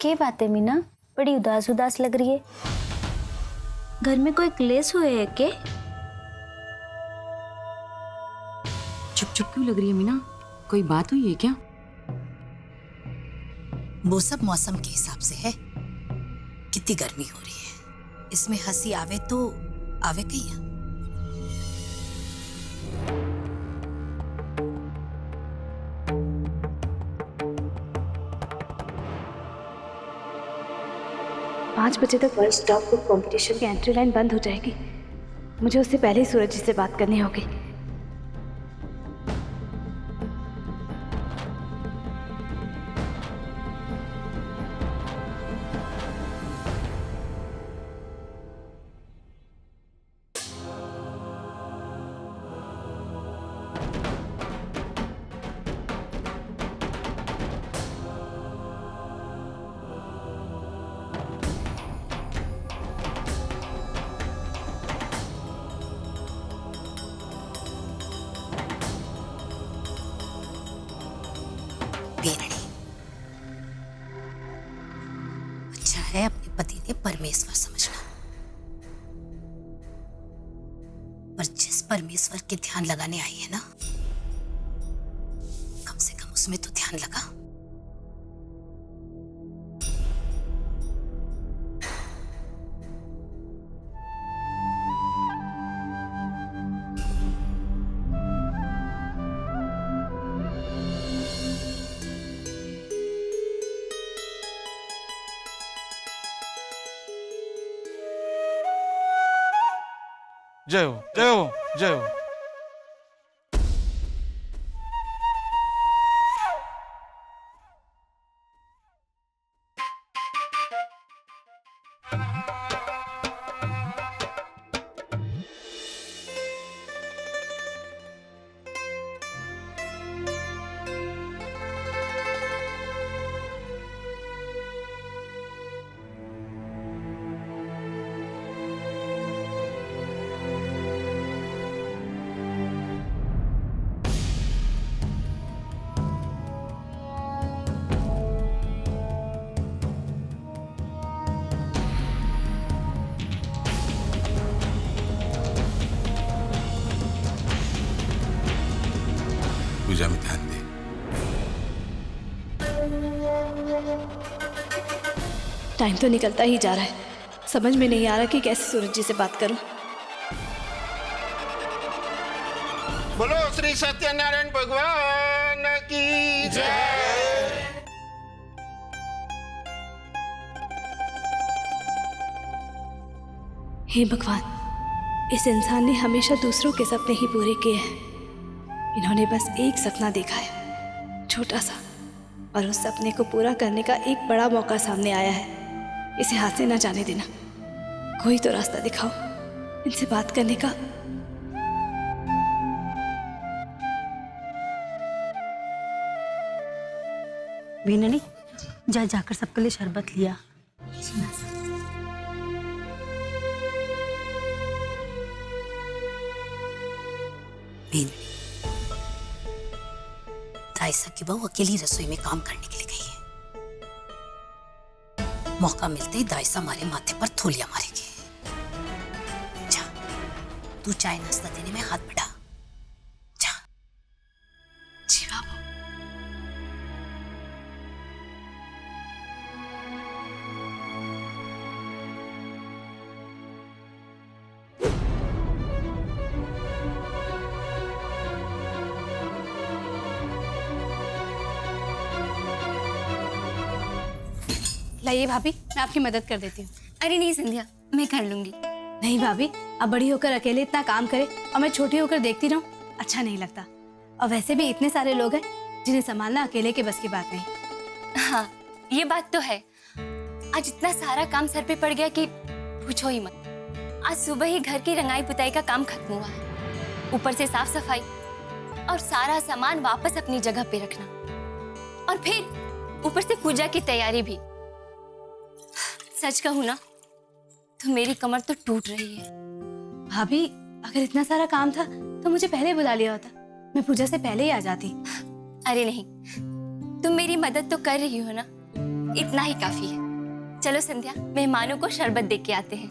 क्या बात है मीना, बड़ी उदास उदास लग रही है। घर में कोई क्लेश हुए है के? चुप चुप क्यों लग रही है मीना? कोई बात हुई है क्या? वो सब मौसम के हिसाब से है। कितनी गर्मी हो रही है, इसमें हंसी आवे तो आवे कहीं। पाँच बजे तक वर्ल्ड स्टॉक बुक कंपटीशन की एंट्री लाइन बंद हो जाएगी। मुझे उससे पहले ही सूरज जी से बात करनी होगी। अच्छा है अपने पति ने परमेश्वर समझना, पर जिस परमेश्वर के ध्यान लगाने आई है ना, कम से कम उसमें तो ध्यान लगा। जय हो, जय हो, जय हो। पूजा में ध्यान दे। टाइम तो निकलता ही जा रहा है, समझ में नहीं आ रहा कि कैसे सूरज जी से बात करूं। बोलो श्री सत्यनारायण भगवान की जय। हे भगवान, इस इंसान ने हमेशा दूसरों के सपने ही पूरे किए हैं। इन्होंने बस एक सपना देखा है, छोटा सा, और उस सपने को पूरा करने का एक बड़ा मौका सामने आया है। इसे हाथ से ना जाने देना। कोई तो रास्ता दिखाओ इनसे बात करने का। मीननी, जा जाकर सबके लिए शरबत लिया। दाइसा की बहू अकेली रसोई में काम करने के लिए गई है। मौका मिलते ही दाइसा हमारे माथे पर थोलियां मारेगी। जा, तू चाय नाश्ता देने में हाथ बढ़ा। जा। जी बाबू। लाइए भाभी, मैं आपकी मदद कर देती हूँ। अरे नहीं संध्या, मैं कर लूंगी। नहीं भाभी, अब बड़ी होकर अकेले इतना काम करे और मैं छोटी होकर देखती रहूं, अच्छा नहीं लगता। और वैसे भी इतने सारे लोग हैं जिन्हें संभालना अकेले के बस की बात नहीं। हाँ, ये बात तो है। आज इतना सारा काम सर पे पड़ गया कि पूछो ही मत। आज सुबह ही घर की रंगाई पुताई का काम खत्म हुआ है, ऊपर से साफ सफाई और सारा सामान वापस अपनी जगह पे रखना, और फिर ऊपर से पूजा की तैयारी भी। सच कहूँ ना तो मेरी कमर तो टूट रही है। भाभी, अगर इतना सारा काम था तो मुझे पहले बुला लिया होता, मैं पूजा से पहले ही आ जाती। अरे नहीं, तुम मेरी मदद तो कर रही हो ना, इतना ही काफी है। चलो संध्या, मेहमानों को शरबत दे के आते हैं।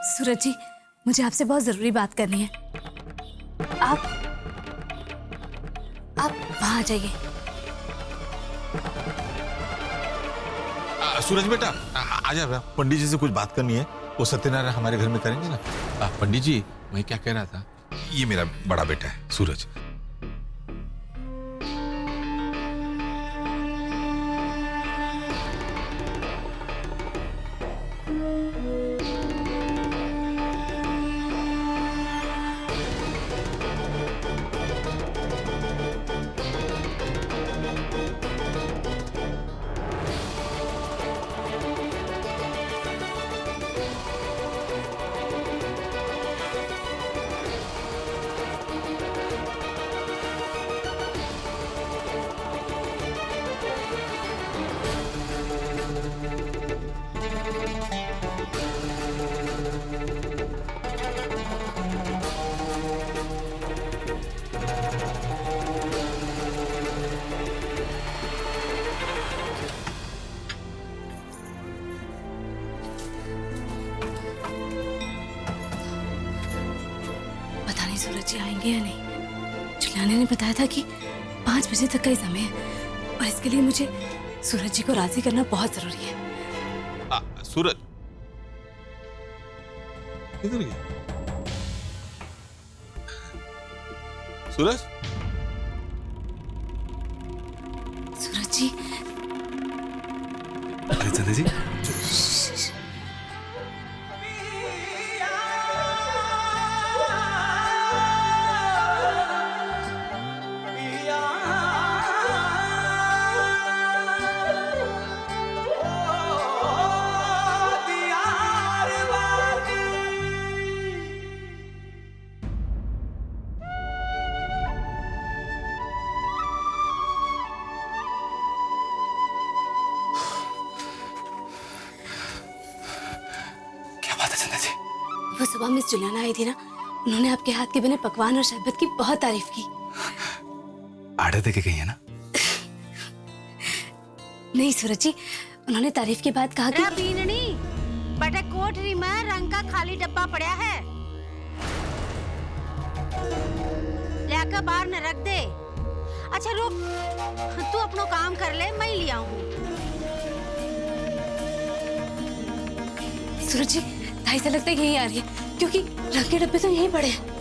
सूरज जी, मुझे आपसे बहुत जरूरी बात करनी है। आप वहां आ जाइए। सूरज बेटा आ जा, पंडित जी से कुछ बात करनी है। वो सत्यनारायण हमारे घर में करेंगे ना। पंडित जी, मैं क्या कह रहा था, ये मेरा बड़ा बेटा है सूरज। सूरज जी आएंगे या नहीं। जुलाने ने बताया था कि 5 बजे तक का ही समय है और इसके लिए मुझे सूरज जी को राजी करना बहुत जरूरी है। सूरज किधर गया? सूरज? सूरज जी। चंद्र जी, वो सुबह मिस जुलाना आई थी ना, उन्होंने आपके हाथ के बने पकवान और शरबत की बहुत तारीफ की। आड़े दे के गई है ना? नहीं सूरज जी, उन्होंने तारीफ के बाद कहा कि बीननी बटे कोठरी में रंग का खाली डब्बा पड़ा है, लेकर बाहर न रख दे। अच्छा रुक, तू अपनो काम कर ले, मैं ले आऊंगी। सूरज जी, ढाई से लगता है यही आ रही है, क्योंकि रंग के डब्बे तो यहीं पड़े हैं।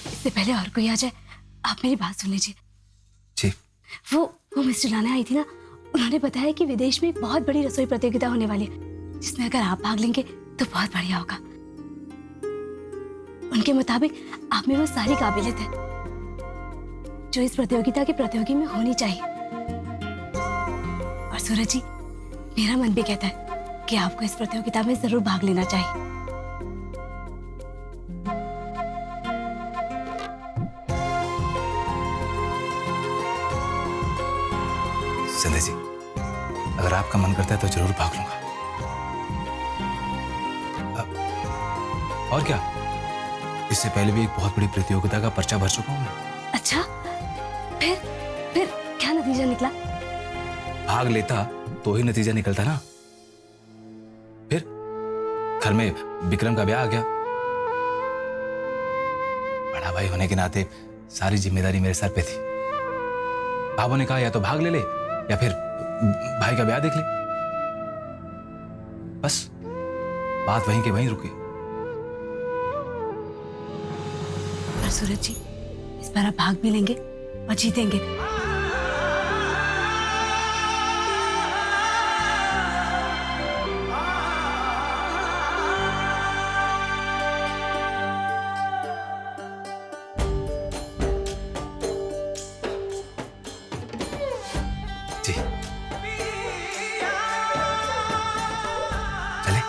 इससे पहले और कोई आ जाए, आप मेरी बात सुन लीजिए। जी। वो मिस जुलाने आई थी ना, उन्होंने बताया कि विदेश में बहुत बड़ी रसोई प्रतियोगिता होने वाली है, जिसमें अगर आप भाग लेंगे तो बहुत बढ़िया होगा। उनके मुताबिक आप में वो सारी काबिलियत है जो इस प्रतियोगिता के प्रतियोगी में होनी चाहिए। और सूरज जी, मेरा मन भी कहता है कि आपको इस प्रतियोगिता में जरूर भाग लेना चाहिए। संध्या जी, अगर आपका मन करता है तो जरूर भाग लूंगा। और क्या, इससे पहले भी एक बहुत बड़ी प्रतियोगिता का पर्चा भर चुका हूं मैं। अच्छा, फिर क्या नतीजा निकला? भाग लेता तो ही नतीजा निकलता ना। फिर घर में विक्रम का ब्याह आ गया। बड़ा भाई होने के नाते सारी जिम्मेदारी मेरे सर पे थी। बाबू ने कहा या तो भाग ले या फिर भाई का ब्याह देख ले। बस बात वहीं के वहीं रुकी। पर सूरज जी, इस बार आप भाग भी लेंगे और जीतेंगे। जी चले,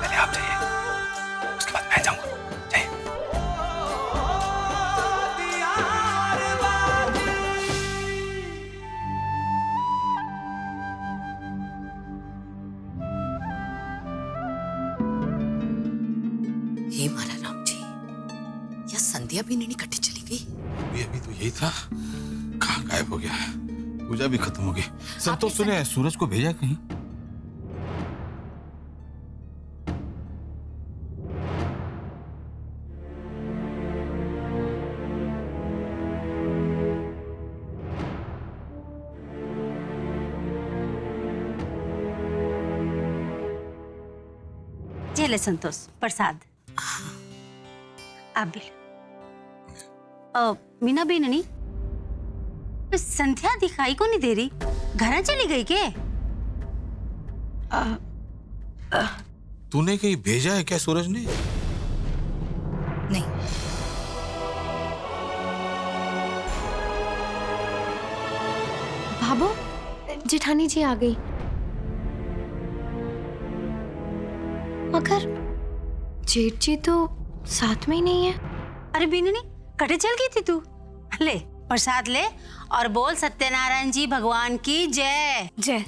पहले आप जाइए, उसके बाद मैं जाऊंगा। जाइए। हे मारा राम जी, या संध्या भी नहीं इकट्ठी चली गई? अभी तो यही था, कहाँ गायब हो गया। पूजा भी खत्म हो गई। संतोष सुने सूरज को भेजा कहीं? ये ले संतोष, प्रसाद। आप भी मीना बेननी, संध्या दिखाई को नहीं दे रही, घर चली गई के? तूने कहीं भेजा है क्या सूरज ने? नहीं। भाभो, जेठानी जी आ गई। मगर जेठ जी तो साथ में ही नहीं है। अरे बीननी, कटे चल गई थी तू? ले प्रसाद ले और बोल सत्यनारायण जी भगवान की जय। जय।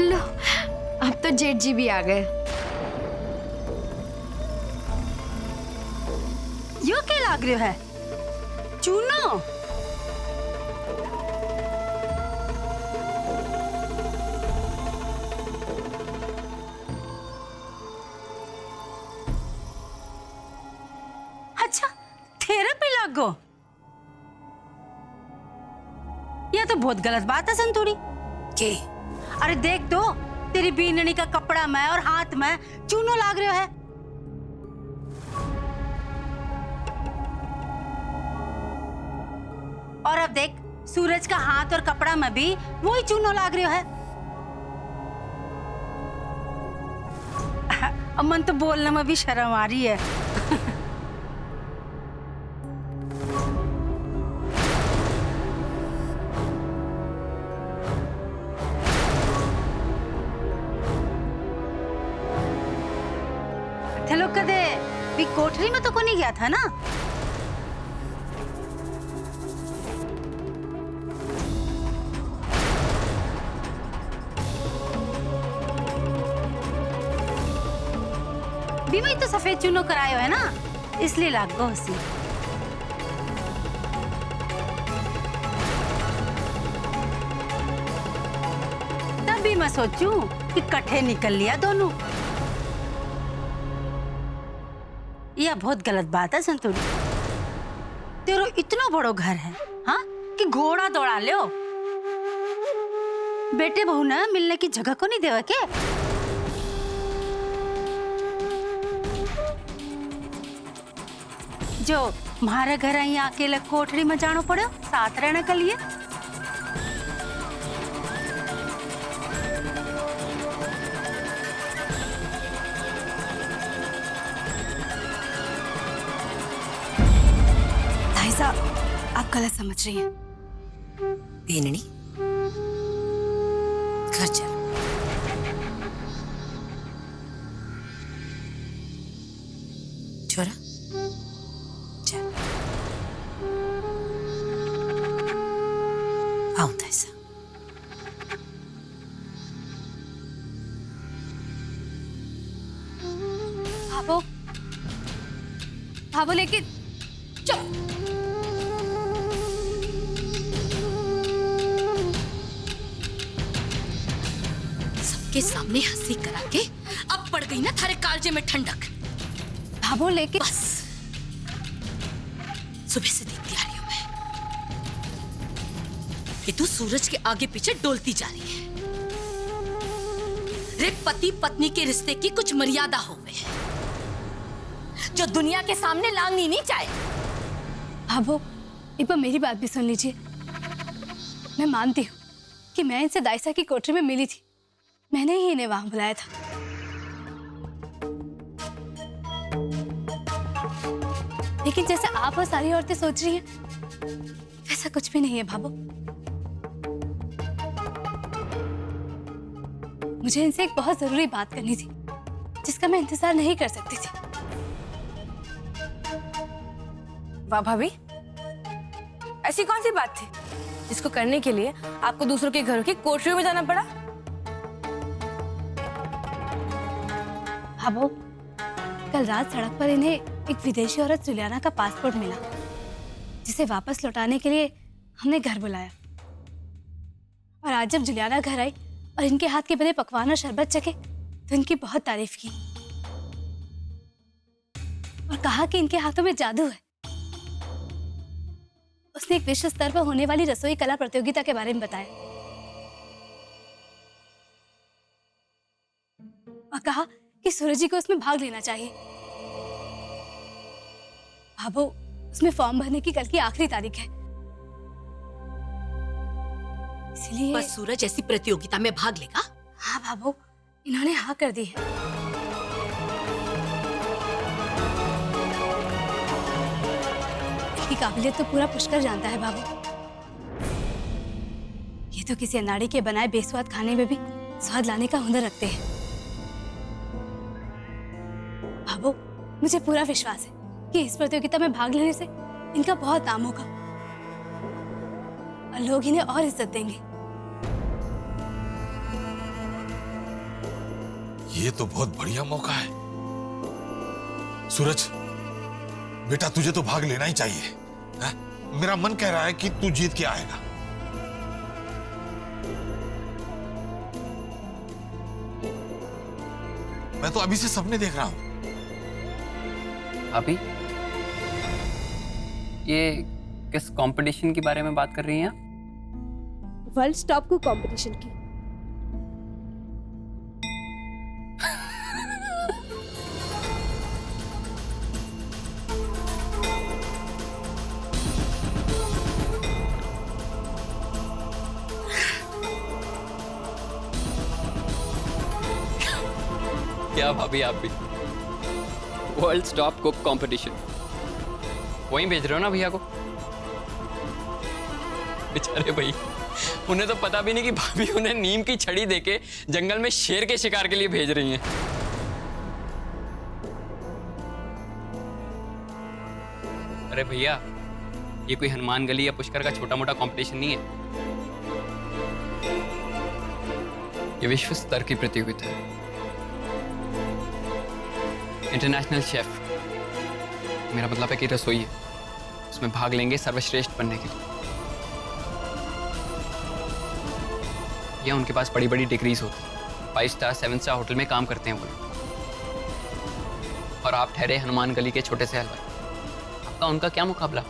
लो, अब तो जेठ जी भी आ गए। यो क्या लाग रही है? चूनो? अच्छा, थेरेपी लागो? यह तो बहुत गलत बात है संतोड़ी। के? अरे देख तो, तेरी बीननी का कपड़ा में और हाथ में चूनो लाग रहा है। और अब देख, सूरज का हाथ और कपड़ा में भी वही चूनो लाग रहा है। अब मन तो बोलने में भी शर्म आ रही है। चलो कदे भी कोठरी में तो को नहीं गया था ना? बीमाई तो सफेद चूनो करायो है ना, इसलिए लाग गो हसी। तब भी मैं सोचूं कि कट्ठे निकल लिया दोनों। यह बहुत गलत बात है संतोड़ी। तेरो इतना बड़ो घर है, हाँ, कि घोड़ा दौड़ा लो। बेटे बहू ना मिलने की जगह को नहीं देवा के? जो मारे घर यहाँ अकेले कोठरी में जानो पड़ो साथ रहने के लिए। गलत समझ रही हैं। बेननी, घर चल। छोरा, चल। आओ दाइसा। भाभो, भाभो लेकिन चलो। सबके सामने हंसी करा के अब पड़ गई ना थारे कालजे में ठंडक। भाभो लेकिन बस सुबह से देखती आ रही हूं मैं कि तू सूरज के आगे पीछे डोलती जा रही है। रे पति पत्नी के रिश्ते की कुछ मर्यादा होवे जो दुनिया के सामने लांगनी नहीं चाहे। भाभो, एक बार मेरी बात भी सुन लीजिए। मैं मानती हूँ कि मैं इनसे दाइसा की कोठरी में मिली थी, मैंने ही इन्हें वहां बुलाया था। लेकिन जैसे आप और सारी औरतें सोच रही हैं, वैसा कुछ भी नहीं है भाभो। मुझे इनसे एक बहुत जरूरी बात करनी थी, जिसका मैं इंतजार नहीं कर सकती थी। वाह भाभी, ऐसी कौन सी बात थी जिसको करने के लिए आपको दूसरों के घरों की कोठरियों में जाना पड़ा? भाभो, कल रात सड़क पर इन्हें एक विदेशी औरत जुलियाना का पासपोर्ट मिला, जिसे वापस लौटाने के लिए हमने घर बुलाया। और आज जब जुलियाना घर आई और इनके हाथ के बने पकवान और शरबत चखे तो इनकी बहुत तारीफ की और कहा कि इनके हाथों में जादू है। उसने एक विश्व स्तर पर होने वाली रसोई कला प्रतियोगिता के बारे में बताया और कहा कि सूरज जी को उसमें भाग लेना चाहिए। भाभो, उसमें फॉर्म भरने की कल की आखिरी तारीख है, इसलिए बस सूरज ऐसी प्रतियोगिता में भाग लेगा? हाँ भाभो, इन्होंने हाँ कर दी है। इसकी काबिलियत तो पूरा पुष्कर जानता है भाभो। ये तो किसी अनाड़ी के बनाए बेस्वाद खाने में भी स्वाद लाने का हुनर रखते हैं। भाभो, मुझे पूरा विश्वास है कि इस प्रतियोगिता में भाग लेने से इनका बहुत नाम होगा और लोग इन्हें और इज्जत देंगे। ये तो बहुत बढ़िया मौका है। सूरज बेटा, तुझे तो भाग लेना ही चाहिए। है? मेरा मन कह रहा है कि तू जीत के आएगा। मैं तो अभी से सपने देख रहा हूं। अभी ये किस कंपटीशन के बारे में बात कर रही हैं? वर्ल्ड स्टॉप को कंपटीशन की। क्या भाभी, आप भी वर्ल्ड स्टॉप कुक कंपटीशन वहीं भेज रहे हो ना भैया को? बेचारे भाई, उन्हें तो पता भी नहीं कि भाभी उन्हें नीम की छड़ी देके जंगल में शेर के शिकार के लिए भेज रही हैं। अरे भैया, ये कोई हनुमान गली या पुष्कर का छोटा मोटा कंपटीशन नहीं है, ये विश्व स्तर की प्रतियोगिता है। इंटरनेशनल शेफ, मेरा मतलब है कि रसोई है, उसमें भाग लेंगे सर्वश्रेष्ठ बनने के लिए। या उनके पास बड़ी बड़ी डिग्रीज होती है, 5 स्टार 7 स्टार होटल में काम करते हैं वो लोग। और आप ठहरे हनुमान गली के छोटे से हलवाई, आपका उनका क्या मुकाबला?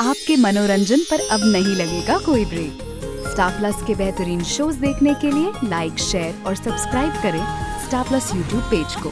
आपके मनोरंजन पर अब नहीं लगेगा कोई ब्रेक। स्टार प्लस के बेहतरीन शोज देखने के लिए लाइक, शेयर और सब्सक्राइब करें स्टार प्लस यूट्यूब पेज को।